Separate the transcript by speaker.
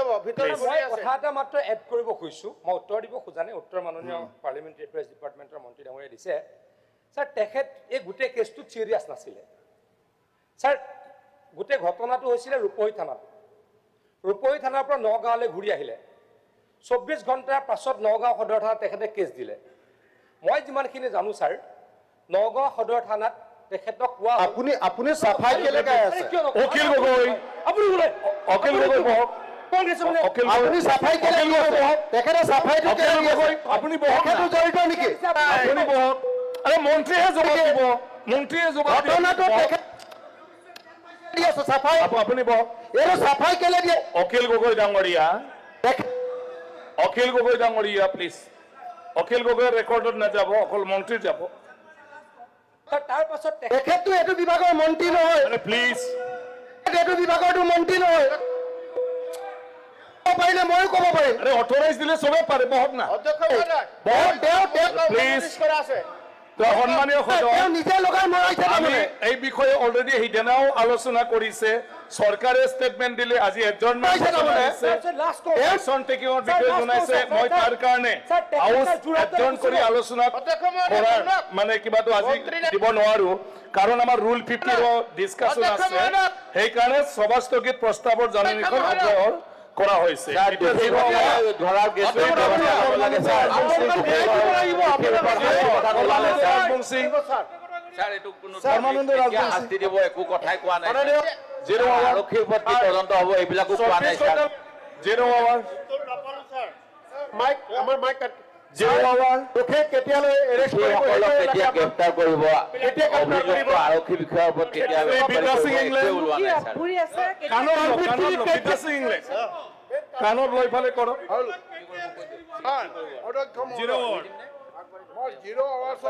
Speaker 1: যাব ভিতৰত বহি আছে
Speaker 2: কথা এটা মাত্ৰ এড কৰিব খুজিছোঁ মই উত্তৰ দিব খোজানে উত্তৰ মাননীয় পাৰ্লিয়ামেণ্টাৰী এফেয়াৰ্ছ ডিপাৰ্টমেণ্টৰ মন্ত্ৰী ডাঙৰীয়াই দিছে স্যাৰ তেখেত এই গোটেই কেছটো চিৰিয়াছ নাছিলে স্যাৰ গোটেই ঘটনাটো হৈছিলে ৰূপহী থানাত ৰূপহী থানাৰ পৰা নগাঁৱলৈ ঘূৰি আহিলে 24 ঘণ্টাৰ পাছত নগাঁও সদৰ থানাত তেখেতে কেছ দিলে মই যিমানখিনি জানো স্যাৰ নগাঁও সদৰ থানাত তেখেতক কোৱা
Speaker 1: আপুনি সাফাই কেলে গায় আছে
Speaker 2: অখিল গগৈ আপুনি বোলে অখিল গগৈ বহক
Speaker 1: আপুনি সাফাই কেলে বহক তেখেতে সাফাইটো কেলে গগৈ
Speaker 2: আপুনি বহক
Speaker 1: তেখেতো জড়িত নেকি
Speaker 2: আপুনি বহক আৰে মন্ত্ৰীয়ে জবাব দিব মন্ত্ৰীয়ে জবাব
Speaker 1: ঘটনাটো তেখেত দি আছে সাফাই
Speaker 2: আপুনি বহক
Speaker 1: এইটো সাফাই কেলে দিয়ে
Speaker 2: অখিল গগৈ ডাঙৰীয়া অখিল গগৈ ডাঙৰীয়া প্লিজ অখিল গগৈ ৰেকৰ্ডত নাযাব অকল মন্ত্ৰী যাব তাৰ পাছত
Speaker 1: তেখেতটো এইটো বিভাগৰ মন্ত্ৰী নহয়
Speaker 2: প্লিজ
Speaker 1: এইটো বিভাগৰটো মন্ত্ৰী নহয় পাৰিলে ময়ো ক'ব পাৰিম
Speaker 2: আৰে অথৰাইজ দিলে চবে পাৰে বহক না প্লিজ সন্মানীয়
Speaker 1: তেওঁ নিজে লগাই মৰাইছে
Speaker 2: আমি এই বিষয়ে অলৰেডি সেইদিনাও আলোচনা কৰিছে চৰকাৰে ষ্টেটমেণ্ট দিলে আজি এডজৰ্ণমেণ্ট একশ্যন টেকিঙৰ বিষয়ে জনাইছে মই তাৰ কাৰণে হাউচ এডজৰ্ণ কৰি আলোচনা কৰাৰ মানে কিবাটো আজি দিব নোৱাৰো কাৰণ আমাৰ ৰুল 50ৰ ডিছকাশ্যন আছে সেইকাৰণে সভাস্থগিত প্ৰস্তাৱৰ জাননীখন অগ্ৰহৰ কৰা হৈছে
Speaker 3: একো কথাই কোৱা নাই আৰক্ষীৰ ওপৰত কি তদন্ত হ'ব এইবিলাকো কোৱা নাই
Speaker 1: কেতিয়ালৈ
Speaker 3: কেতিয়া গ্ৰেপ্তাৰ কৰিব আৰক্ষী বিষয়াৰ ওপৰত কেতিয়া
Speaker 2: কাণত লৈ ফালে কৰক
Speaker 1: জিৰ' আৱাজ